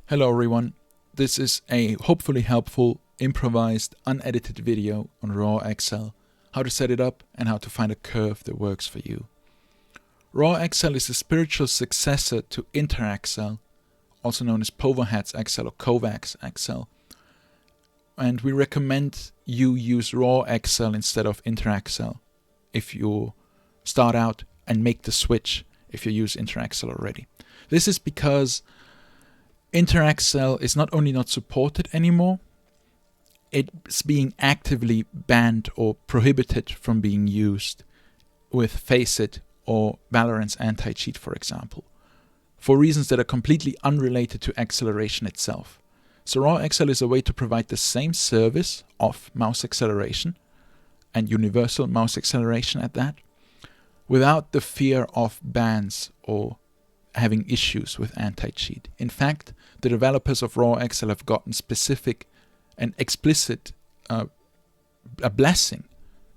Hello everyone, this is a hopefully helpful, improvised, unedited video on RawAccel, how to set it up and how to find a curve that works for you. RawAccel is a spiritual successor to NaturalGain, also known as Powerhead's Accel or Kovacs Accel, and we recommend you use RawAccel instead of NaturalGain if you start out and make the switch if you use NaturalGain already. This is because NaturalGain is not only not supported anymore, it's being actively banned or prohibited from being used with Faceit or Valorant's anti-cheat, for example, for reasons that are completely unrelated to acceleration itself. So RawAccel is a way to provide the same service of mouse acceleration and universal mouse acceleration at that, without the fear of bans or having issues with anti-cheat. In fact, the developers of RawAccel have gotten specific and explicit a blessing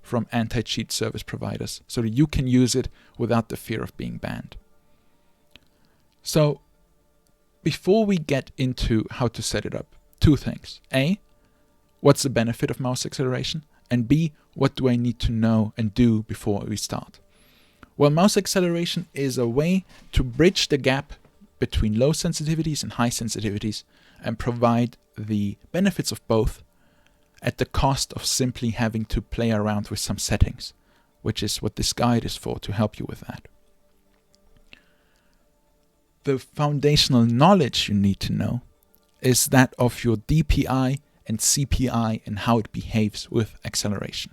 from anti-cheat service providers so that you can use it without the fear of being banned. So before we get into how to set it up, two things. A, what's the benefit of mouse acceleration? And B, what do I need to know and do before we start? Well, mouse acceleration is a way to bridge the gap between low sensitivities and high sensitivities and provide the benefits of both at the cost of simply having to play around with some settings, which is what this guide is for, to help you with that. The foundational knowledge you need to know is that of your DPI and CPI and how it behaves with acceleration.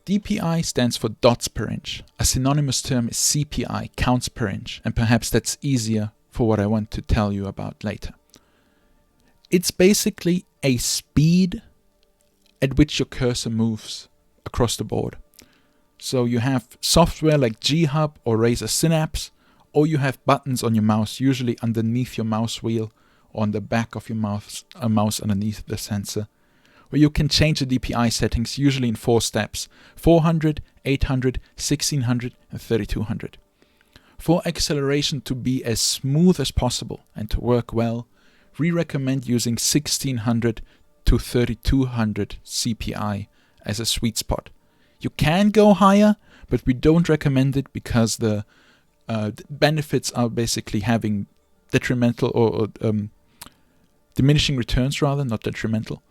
DPI stands for dots per inch. A synonymous term is CPI, counts per inch, and perhaps that's easier for what I want to tell you about later. It's basically a speed at which your cursor moves across the board. So you have software like G-Hub or Razer Synapse, or you have buttons on your mouse, usually underneath your mouse wheel or on the back of your mouse, a mouse underneath the sensor, where you can change the DPI settings, usually in 4 steps: 400, 800, 1600 and 3200. For acceleration to be as smooth as possible and to work well, we recommend using 1600 to 3200 CPI as a sweet spot. You can go higher, but we don't recommend it because the benefits are basically having detrimental or diminishing returns rather, not detrimental.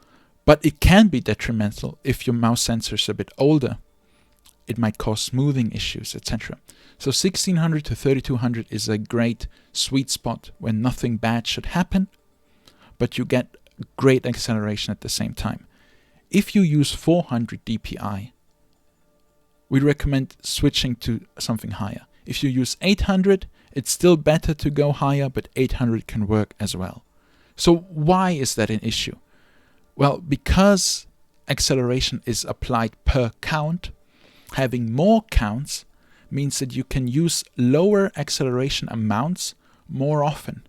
But it can be detrimental if your mouse sensor is a bit older. It might cause smoothing issues, etc. So 1600 to 3200 is a great sweet spot when nothing bad should happen, but you get great acceleration at the same time. If you use 400 DPI, we recommend switching to something higher. If you use 800, it's still better to go higher, but 800 can work as well. So why is that an issue? Well, because acceleration is applied per count, having more counts means that you can use lower acceleration amounts more often,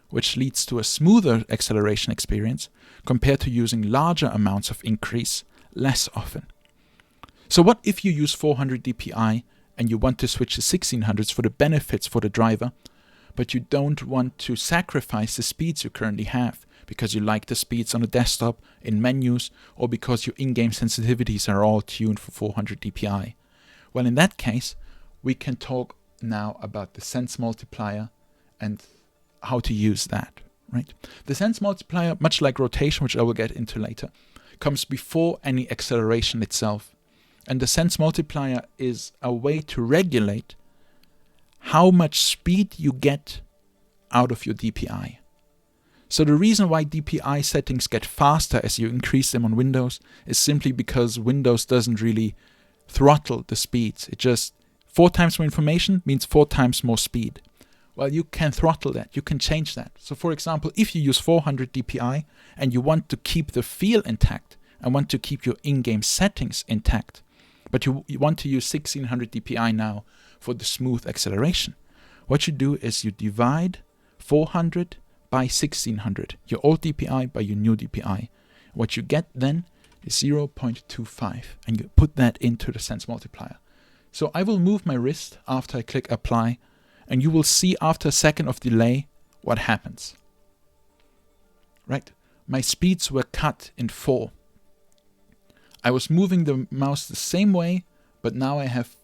which leads to a smoother acceleration experience compared to using larger amounts of increase less often. So what if you use 400 DPI and you want to switch to 1600s for the benefits for the driver, but you don't want to sacrifice the speeds you currently have because you like the speeds on the desktop, in menus, or because your in-game sensitivities are all tuned for 400 DPI? Well, in that case, we can talk now about the sense multiplier and how to use that, right? The sense multiplier, much like rotation, which I will get into later, comes before any acceleration itself. And the sense multiplier is a way to regulate how much speed you get out of your DPI. So the reason why DPI settings get faster as you increase them on Windows is simply because Windows doesn't really throttle the speeds. It just 4 times more information means 4 times more speed. Well, you can throttle that, you can change that. So for example, if you use 400 DPI and you want to keep the feel intact and want to keep your in-game settings intact, but you want to use 1600 DPI now for the smooth acceleration, what you do is you divide 400 by 1600, your old DPI by your new DPI. What you get then is 0.25, and you put that into the sense multiplier. So I will move my wrist after I click apply, and you will see after a second of delay what happens. Right? My speeds were cut in 4. I was moving the mouse the same way, but now I have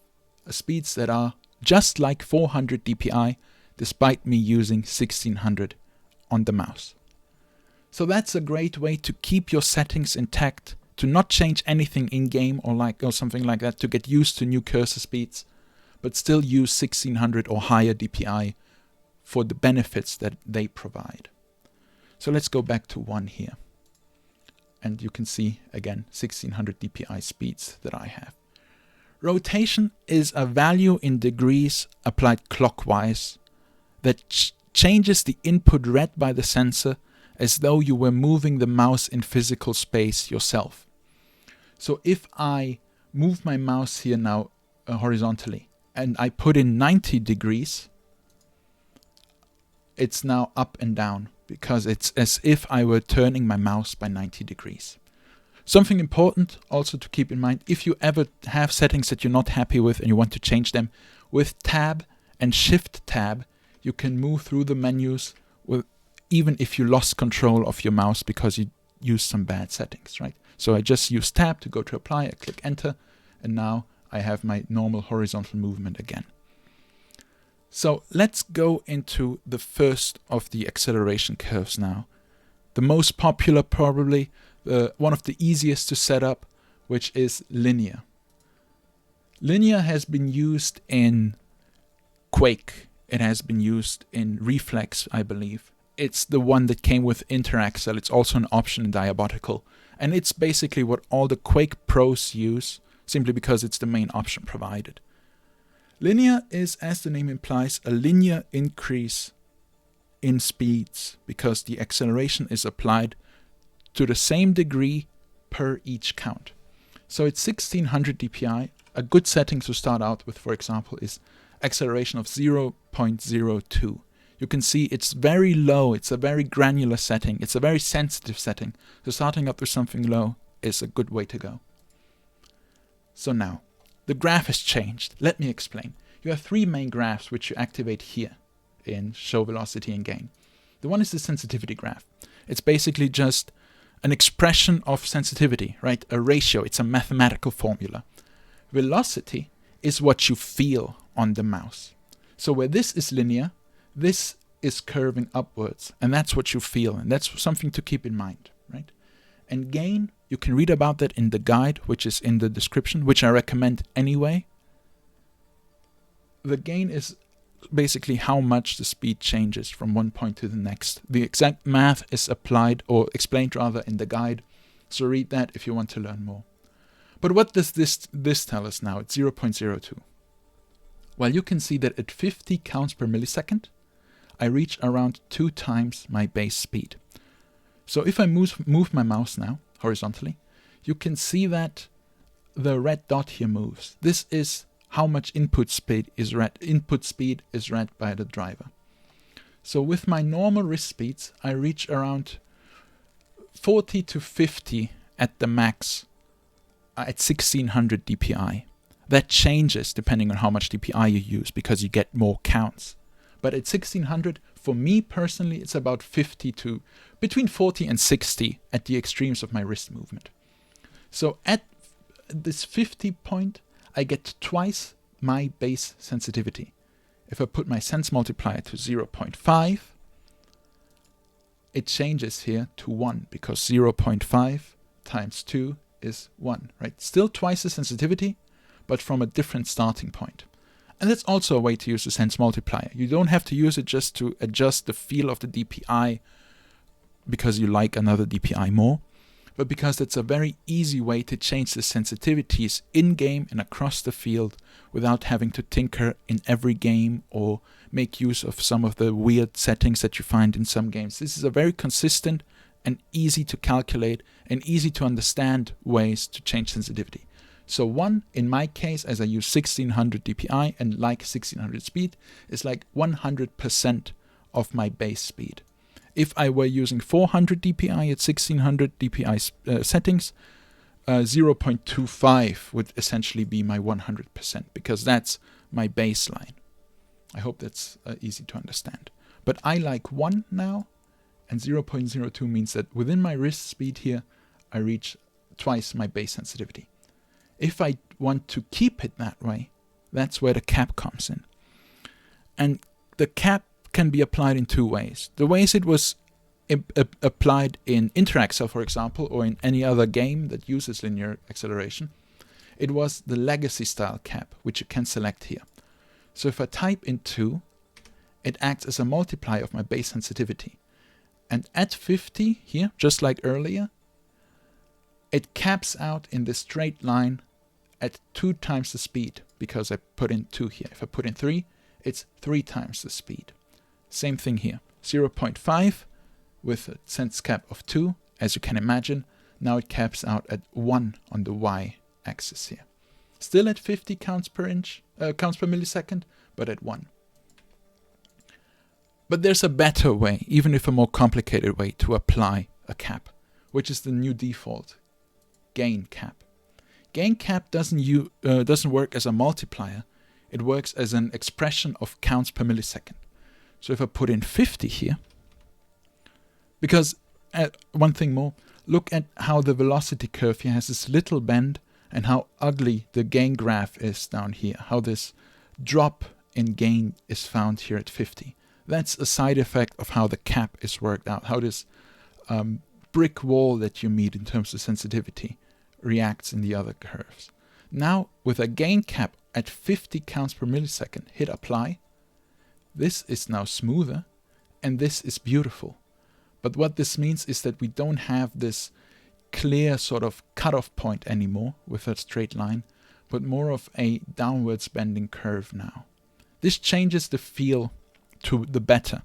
speeds that are just like 400 dpi, despite me using 1600 on the mouse. So that's a great way to keep your settings intact, to not change anything in-game or something like that, to get used to new cursor speeds, but still use 1600 or higher dpi for the benefits that they provide. So let's go back to 1 here. And you can see again 1600 dpi speeds that I have. Rotation is a value in degrees applied clockwise that changes the input read by the sensor as though you were moving the mouse in physical space yourself. So if I move my mouse here now horizontally and I put in 90 degrees, it's now up and down because it's as if I were turning my mouse by 90 degrees. Something important also to keep in mind, if you ever have settings that you're not happy with and you want to change them, with Tab and Shift Tab, you can move through the menus even if you lost control of your mouse because you used some bad settings, right? So I just use Tab to go to apply, I click enter, and now I have my normal horizontal movement again. So let's go into the first of the acceleration curves now. The most popular, probably one of the easiest to set up, which is linear. Linear has been used in Quake. It has been used in Reflex, I believe. It's the one that came with RawAccel. It's also an option in Diabotical. And it's basically what all the Quake pros use, simply because it's the main option provided. Linear is, as the name implies, a linear increase in speeds because the acceleration is applied to the same degree per each count. So it's 1600 dpi. A good setting to start out with, for example, is acceleration of 0.02. You can see it's very low. It's a very granular setting. It's a very sensitive setting. So starting up with something low is a good way to go. So now, the graph has changed. Let me explain. You have 3 main graphs which you activate here in Show Velocity and Gain. The one is the sensitivity graph. It's basically just an expression of sensitivity, right? A ratio. It's a mathematical formula. Velocity is what you feel on the mouse. So where this is linear, this is curving upwards, and that's what you feel, and that's something to keep in mind, right? And gain, you can read about that in the guide, which is in the description, which I recommend anyway. The gain is basically how much the speed changes from one point to the next. The exact math is applied, or explained rather, in the guide, so read that if you want to learn more. But what does this tell us now? It's 0.02. Well, you can see that at 50 counts per millisecond, I reach around 2 times my base speed. So if I move my mouse now horizontally, you can see that the red dot here moves. This is how much input speed is read by the driver. So with my normal wrist speeds, I reach around 40 to 50 at the max at 1600 dpi. That changes depending on how much dpi you use because you get more counts. But at 1600, for me personally, it's about between 40 and 60 at the extremes of my wrist movement. So at this 50 point, I get twice my base sensitivity. If I put my sense multiplier to 0.5, it changes here to 1 because 0.5 times 2 is 1, right? Still twice the sensitivity, but from a different starting point. And that's also a way to use the sense multiplier. You don't have to use it just to adjust the feel of the DPI because you like another DPI more, but because it's a very easy way to change the sensitivities in-game and across the field without having to tinker in every game or make use of some of the weird settings that you find in some games. This is a very consistent and easy to calculate and easy to understand ways to change sensitivity. So 1, in my case, as I use 1600 dpi and like 1600 speed, is like 100% of my base speed. If I were using 400 dpi at 1600 dpi settings, 0.25 would essentially be my 100% because that's my baseline. I hope that's easy to understand. But I like 1 now, and 0.02 means that within my wrist speed here, I reach twice my base sensitivity. If I want to keep it that way, that's where the cap comes in. And the cap can be applied in 2 ways. The ways it was applied in RawAccel, for example, or in any other game that uses linear acceleration, it was the legacy style cap, which you can select here. So if I type in 2, it acts as a multiplier of my base sensitivity. And at 50 here, just like earlier, it caps out in this straight line at 2 times the speed, because I put in 2 here. If I put in 3, it's 3 times the speed. Same thing here, 0.5 with a sense cap of 2, as you can imagine. Now it caps out at 1 on the y-axis here. Still at 50 counts per millisecond, but at 1. But there's a better way, even if a more complicated way, to apply a cap, which is the new default, gain cap. Gain cap doesn't work as a multiplier. It works as an expression of counts per millisecond. So if I put in 50 here, because one thing more, look at how the velocity curve here has this little bend and how ugly the gain graph is down here, how this drop in gain is found here at 50. That's a side effect of how the cap is worked out, how this brick wall that you meet in terms of sensitivity reacts in the other curves. Now, with a gain cap at 50 counts per millisecond, hit apply. This is now smoother, and this is beautiful. But what this means is that we don't have this clear sort of cutoff point anymore with a straight line, but more of a downwards bending curve now. This changes the feel to the better,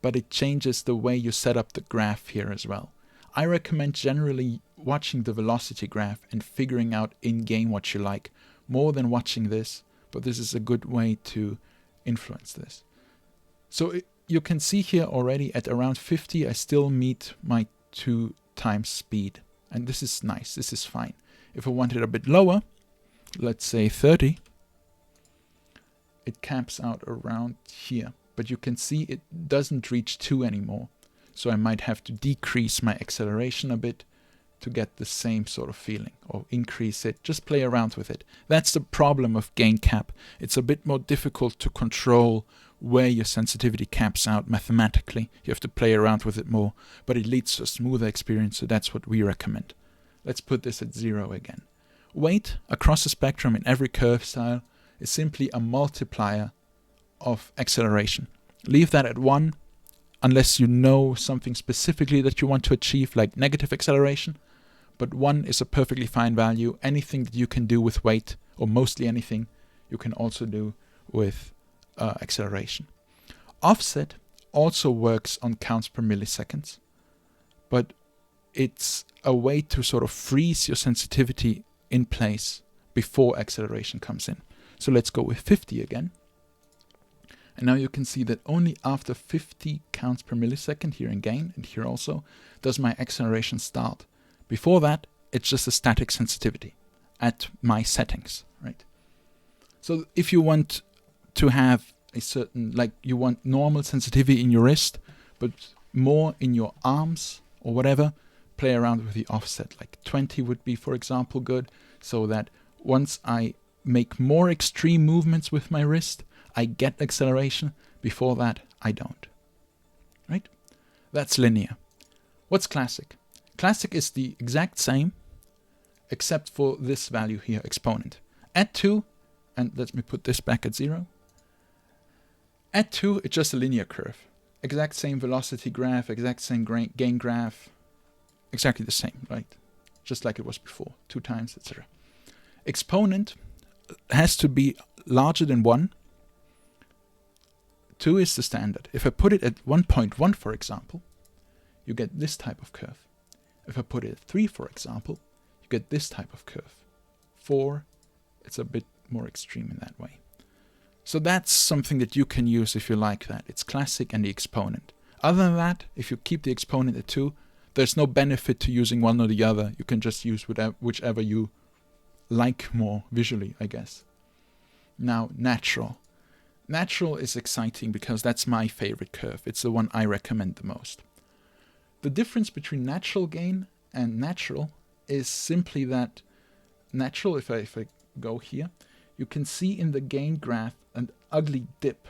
but it changes the way you set up the graph here as well. I recommend generally watching the velocity graph and figuring out in-game what you like, more than watching this, but this is a good way to influence this. So you can see here already at around 50, I still meet my 2 times speed. And this is nice, this is fine. If I want it a bit lower, let's say 30, it caps out around here. But you can see it doesn't reach 2 anymore. So I might have to decrease my acceleration a bit to get the same sort of feeling, or increase it, just play around with it. That's the problem of gain cap. It's a bit more difficult to control where your sensitivity caps out mathematically. You have to play around with it more, but it leads to a smoother experience, so that's what we recommend. Let's put this at 0 again. Weight across the spectrum in every curve style is simply a multiplier of acceleration. Leave that at 1, unless you know something specifically that you want to achieve, like negative acceleration. But 1 is a perfectly fine value. Anything that you can do with weight, or mostly anything, you can also do with acceleration. Offset also works on counts per milliseconds, but it's a way to sort of freeze your sensitivity in place before acceleration comes in. So let's go with 50 again. And now you can see that only after 50 counts per millisecond here in gain, and here also, does my acceleration start. Before that, it's just a static sensitivity at my settings, right? So if you want to have a certain, like you want normal sensitivity in your wrist, but more in your arms or whatever, play around with the offset. Like 20 would be, for example, good, so that once I make more extreme movements with my wrist, I get acceleration. Before that, I don't. Right? That's linear. What's classic? Classic is the exact same, except for this value here, exponent. At 2, and let me put this back at 0. At 2, it's just a linear curve. Exact same velocity graph, exact same gain graph, exactly the same, right? Just like it was before, 2 times, etc. Exponent has to be larger than 1. 2 is the standard. If I put it at 1.1, for example, you get this type of curve. If I put it at 3, for example, you get this type of curve. 4, it's a bit more extreme in that way. So that's something that you can use if you like that. It's classic and the exponent. Other than that, if you keep the exponent at 2, there's no benefit to using one or the other. You can just use whichever you like more visually, I guess. Now, natural. Natural is exciting because that's my favorite curve. It's the one I recommend the most. The difference between NaturalGain and natural is simply that natural, if I go here, you can see in the gain graph an ugly dip,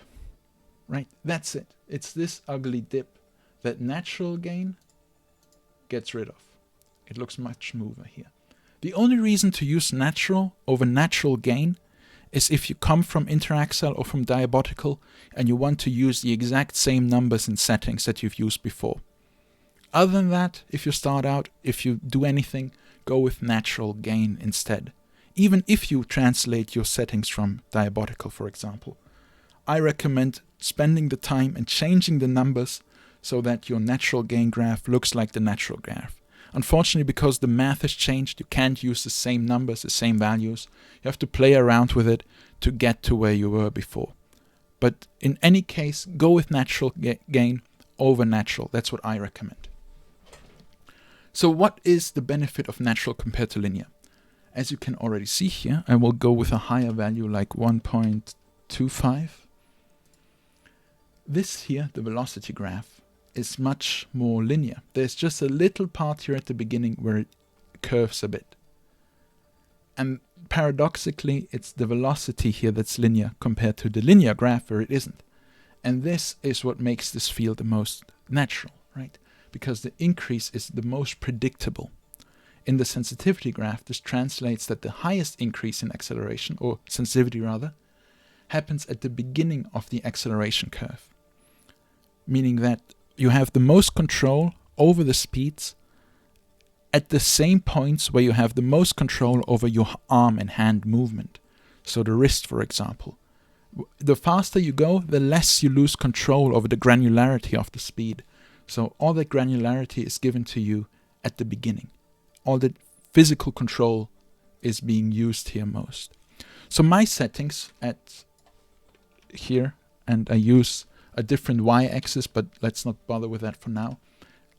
right? That's it. It's this ugly dip that NaturalGain gets rid of. It looks much smoother here. The only reason to use natural over NaturalGain is if you come from RawAccel or from Diabotical and you want to use the exact same numbers and settings that you've used before. Other than that, if you start out, if you do anything, go with NaturalGain instead. Even if you translate your settings from Diabotical, for example. I recommend spending the time and changing the numbers so that your NaturalGain graph looks like the natural graph. Unfortunately, because the math has changed, you can't use the same numbers, the same values. You have to play around with it to get to where you were before. But in any case, go with NaturalGain over natural. That's what I recommend. So what is the benefit of natural compared to linear? As you can already see here, I will go with a higher value like 1.25. This here, the velocity graph, is much more linear. There's just a little part here at the beginning where it curves a bit. And paradoxically, it's the velocity here that's linear compared to the linear graph where it isn't. And this is what makes this feel the most natural, right? Because the increase is the most predictable. In the sensitivity graph, this translates that the highest increase in acceleration, or sensitivity rather, happens at the beginning of the acceleration curve. Meaning that you have the most control over the speeds at the same points where you have the most control over your arm and hand movement. So the wrist, for example. The faster you go, the less you lose control over the granularity of the speed. So all that granularity is given to you at the beginning. All that physical control is being used here most. So my settings at here, and I use a different y-axis, but let's not bother with that for now,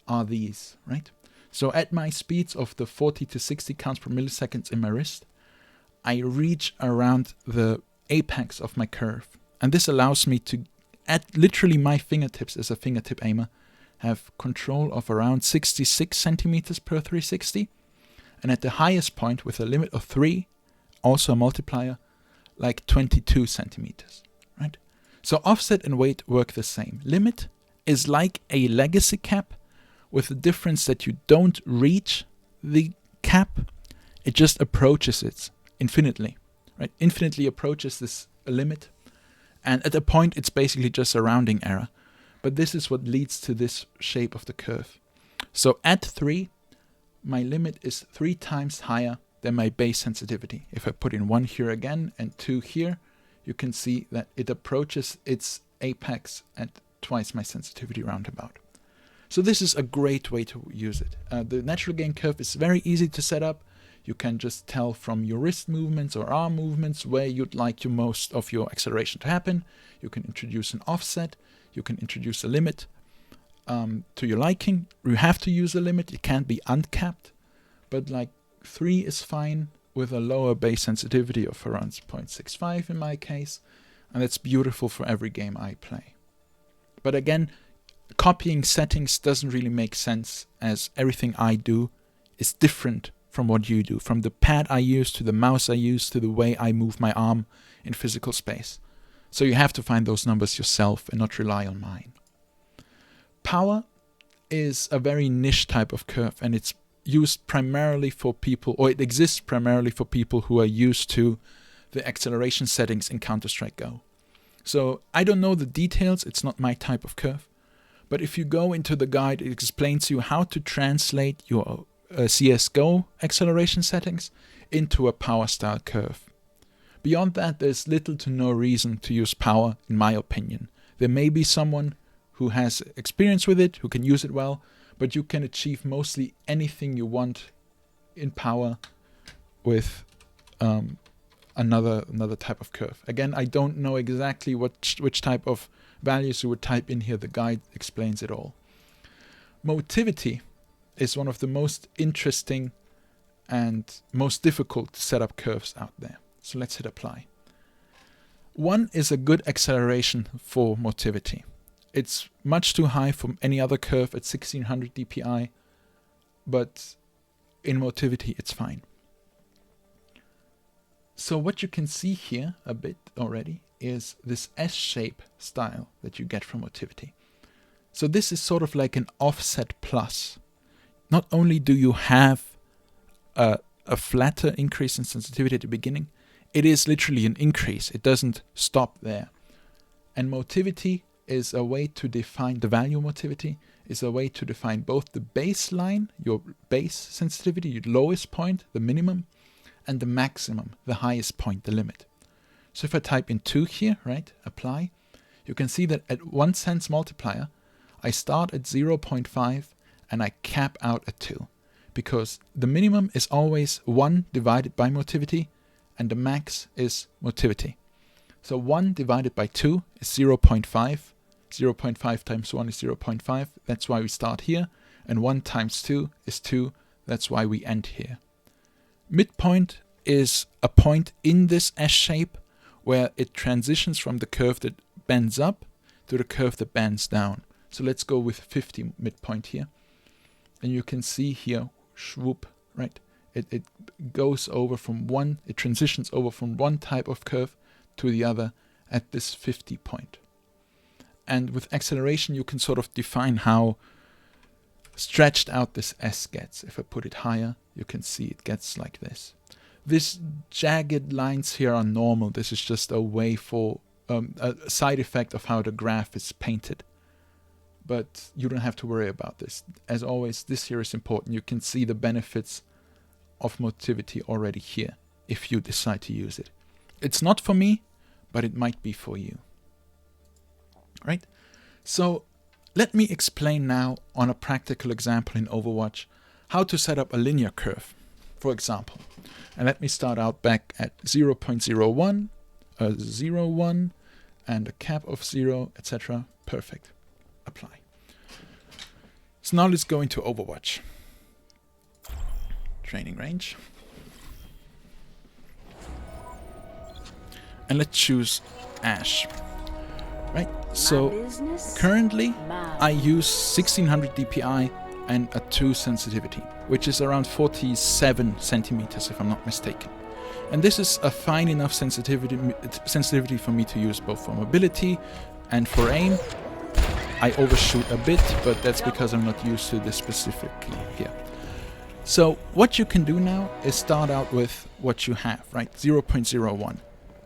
are these, right? So at my speeds of the 40 to 60 counts per millisecond in my wrist, I reach around the apex of my curve. And this allows me to, at literally my fingertips as a fingertip aimer, have control of around 66 centimeters per 360. And at the highest point with a limit of 3, also a multiplier, like 22 centimeters, right? So offset and weight work the same. Limit is like a legacy cap with the difference that you don't reach the cap. It just approaches it infinitely, right? Infinitely approaches this limit. And at a point, it's basically just a rounding error. But this is what leads to this shape of the curve. So at 3, my limit is 3 times higher than my base sensitivity. If I put in 1 here again and 2 here, you can see that it approaches its apex at twice my sensitivity roundabout. So this is a great way to use it. The NaturalGain curve is very easy to set up. You can just tell from your wrist movements or arm movements where you'd like most of your acceleration to happen. You can introduce an offset. You can introduce a limit to your liking. You have to use a limit. It can't be uncapped. But like 3 is fine with a lower base sensitivity of around 0.65 in my case. And that's beautiful for every game I play. But again, copying settings doesn't really make sense, as everything I do is different from what you do. From the pad I use to the mouse I use to the way I move my arm in physical space. So you have to find those numbers yourself and not rely on mine. Power is a very niche type of curve, and it's used primarily for people, or it exists primarily for people who are used to the acceleration settings in Counter-Strike Go. So I don't know the details, it's not my type of curve. But if you go into the guide, it explains to you how to translate your CSGO acceleration settings into a power style curve. Beyond that, there's little to no reason to use power, in my opinion. There may be someone who has experience with it, who can use it well, but you can achieve mostly anything you want in power with another type of curve. Again, I don't know exactly which type of values you would type in here. The guide explains it all. Motivity is one of the most interesting and most difficult to set up curves out there. So let's hit apply. 1 is a good acceleration for Motivity. It's much too high for any other curve at 1600 dpi, but in Motivity it's fine. So what you can see here a bit already is this S-shape style that you get from Motivity. So this is sort of like an offset plus. Not only do you have a flatter increase in sensitivity at the beginning, it is literally an increase. It doesn't stop there. And Motivity is a way to define, the value Motivity is a way to define both the baseline, your base sensitivity, your lowest point, the minimum, and the maximum, the highest point, the limit. So if I type in 2 here, right, apply, you can see that at 1 sense multiplier, I start at 0.5 and I cap out at 2, because the minimum is always 1 divided by Motivity and the max is Motivity. So 1 divided by 2 is 0.5. 0.5 times 1 is 0.5. That's why we start here. And 1 times 2 is 2. That's why we end here. Midpoint is a point in this S-shape where it transitions from the curve that bends up to the curve that bends down. So let's go with 50 midpoint here. And you can see here, swoop, right? It goes over from one, it transitions over from one type of curve to the other at this 50 point. And with acceleration, you can sort of define how stretched out this S gets. If I put it higher, you can see it gets like this. These jagged lines here are normal. This is just a way for a side effect of how the graph is painted. But you don't have to worry about this. As always, this here is important. You can see the benefits of Motivity already here if you decide to use it. It's not for me, but it might be for you. Right? So let me explain now on a practical example in Overwatch how to set up a linear curve, for example. And let me start out back at 0.01, 0.1, and a cap of 0, etc. Perfect. Apply. So now let's go into Overwatch. Training range. And let's choose Ash. Right, so currently I use 1600 dpi and a 2 sensitivity, which is around 47 centimeters if I'm not mistaken. And this is a fine enough sensitivity for me to use both for mobility and for aim. I overshoot a bit, but that's because I'm not used to this specifically here. So what you can do now is start out with what you have, right? 0.01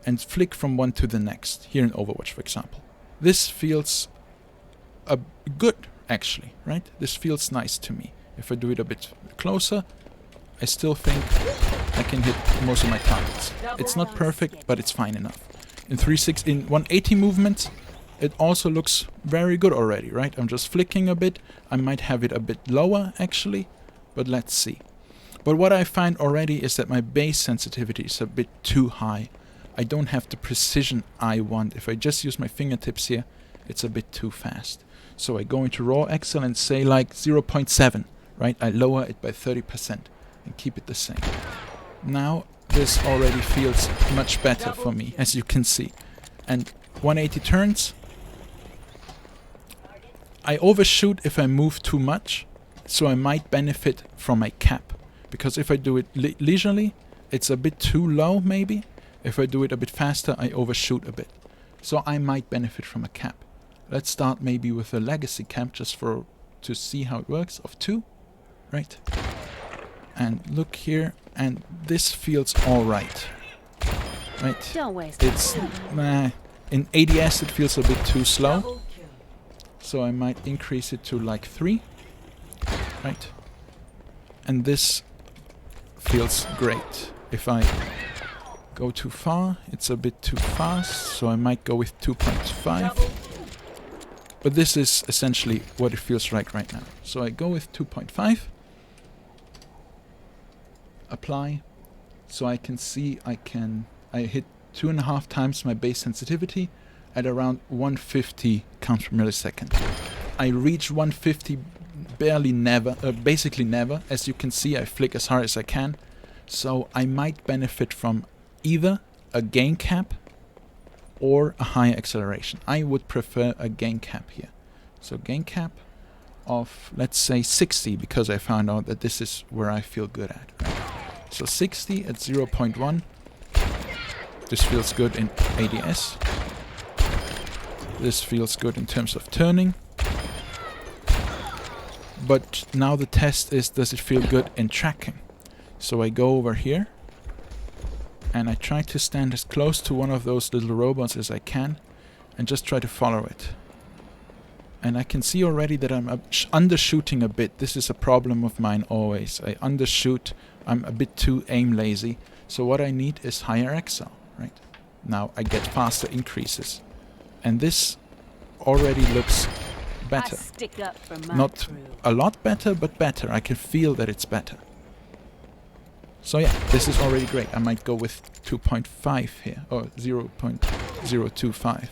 and flick from one to the next, here in Overwatch, for example. This feels good, actually, right? This feels nice to me. If I do it a bit closer, I still think I can hit most of my targets. It's not perfect, but it's fine enough. In 180 movements, it also looks very good already, right? I'm just flicking a bit. I might have it a bit lower, actually, but let's see. But what I find already is that my base sensitivity is a bit too high. I don't have the precision I want. If I just use my fingertips here, it's a bit too fast. So I go into RawAccel and say like 0.7, right? I lower it by 30% and keep it the same. Now this already feels much better for me, as you can see. And 180 turns. I overshoot if I move too much, so I might benefit from my cap. Because if I do it leisurely, it's a bit too low maybe. If I do it a bit faster, I overshoot a bit. So I might benefit from a cap. Let's start maybe with a legacy cap just to see how it works of 2, right? And look here, and this feels alright, right? Don't waste it's in ADS it feels a bit too slow, so I might increase it to like 3, right? And this feels great. If I go too far, it's a bit too fast, so I might go with 2.5. But this is essentially what it feels like right now. So I go with 2.5. Apply. So I can see I hit 2.5 times my base sensitivity at around 150 counts per millisecond. I reach 150 barely never, basically never. As you can see, I flick as hard as I can. So I might benefit from either a gain cap or a higher acceleration. I would prefer a gain cap here. So gain cap of, let's say, 60, because I found out that this is where I feel good at. Right? So 60 at 0.1. This feels good in ADS. This feels good in terms of turning. But now the test is, does it feel good in tracking? So I go over here and I try to stand as close to one of those little robots as I can and just try to follow it. And I can see already that I'm undershooting a bit. This is a problem of mine always. I undershoot. I'm a bit too aim lazy. So what I need is higher RawAccel, right? Now I get faster increases. And this already looks better. Not a lot better, but better. I can feel that it's better. So yeah, this is already great. I might go with 2.5 here, or 0.025.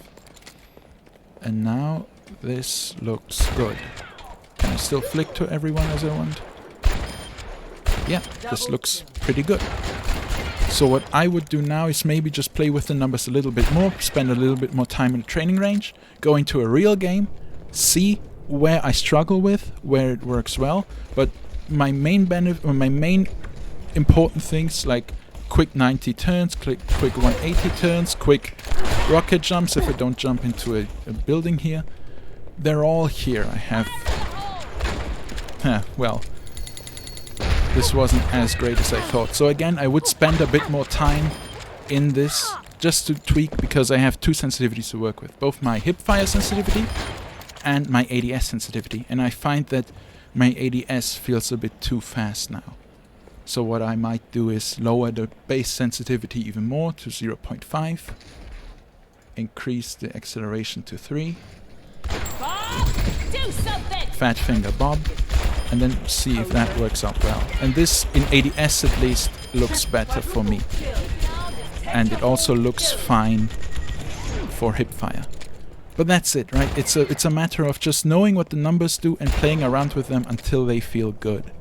And now this looks good. Can I still flick to everyone as I want? Yeah, this looks pretty good. So what I would do now is maybe just play with the numbers a little bit more, spend a little bit more time in the training range, go into a real game, see where I struggle with, where it works well. But my main benefit, or my main important things like quick 90 turns, quick 180 turns, quick rocket jumps if I don't jump into a building here, they're all here. I have... well, this wasn't as great as I thought. So again, I would spend a bit more time in this just to tweak, because I have two sensitivities to work with. Both my hip fire sensitivity and my ADS sensitivity. And I find that my ADS feels a bit too fast now. So what I might do is lower the base sensitivity even more to 0.5. Increase the acceleration to 3. Fat finger Bob. And then see if that works out well. And this, in ADS at least, looks better for me. And it also looks fine for hipfire. But that's it, right? It's a matter of just knowing what the numbers do and playing around with them until they feel good.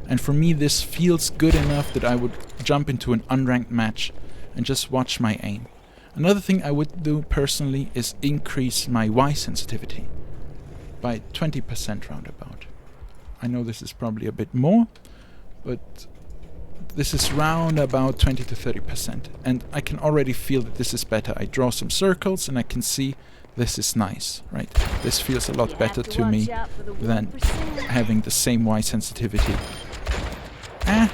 And for me, this feels good enough that I would jump into an unranked match and just watch my aim. Another thing I would do personally is increase my Y sensitivity by 20% roundabout. I know this is probably a bit more, but this is round about 20 to 30%. And I can already feel that this is better. I draw some circles and I can see this is nice, right? This feels a lot better to me than having the same Y sensitivity.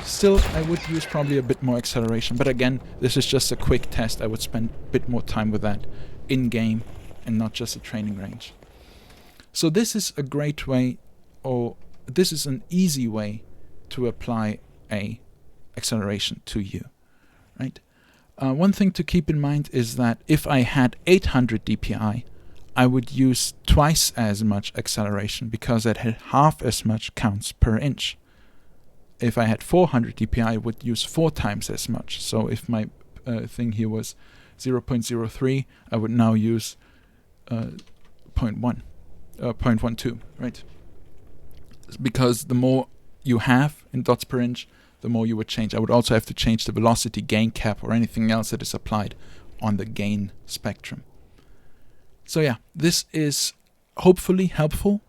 Still, I would use probably a bit more acceleration. But again, this is just a quick test. I would spend a bit more time with that in-game and not just a training range. So this is a great way, or this is an easy way to apply a acceleration to you, right? One thing to keep in mind is that if I had 800 dpi, I would use twice as much acceleration because it had half as much counts per inch. If I had 400 dpi, I would use 4 times as much. So if my thing here was 0.03, I would now use 0.12, right? Because the more you have in dots per inch, the more you would change. I would also have to change the velocity gain cap or anything else that is applied on the gain spectrum. So yeah, this is hopefully helpful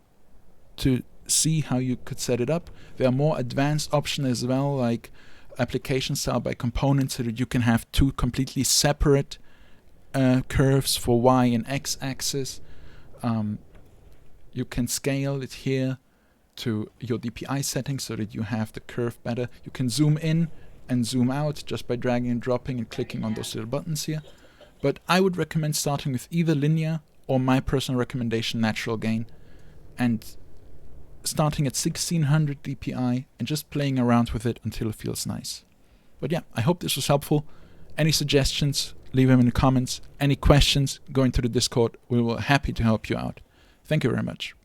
to see how you could set it up. There are more advanced options as well, like application style by component, so that you can have 2 completely separate curves for Y and X axis. You can scale it here to your DPI settings so that you have the curve better. You can zoom in and zoom out just by dragging and dropping and clicking on those little buttons here. But I would recommend starting with either linear or my personal recommendation, NaturalGain, and starting at 1600 dpi and just playing around with it until it feels nice. But yeah, I hope this was helpful. Any suggestions, leave them in the comments. Any questions, go into the Discord. We will be happy to help you out. Thank you very much.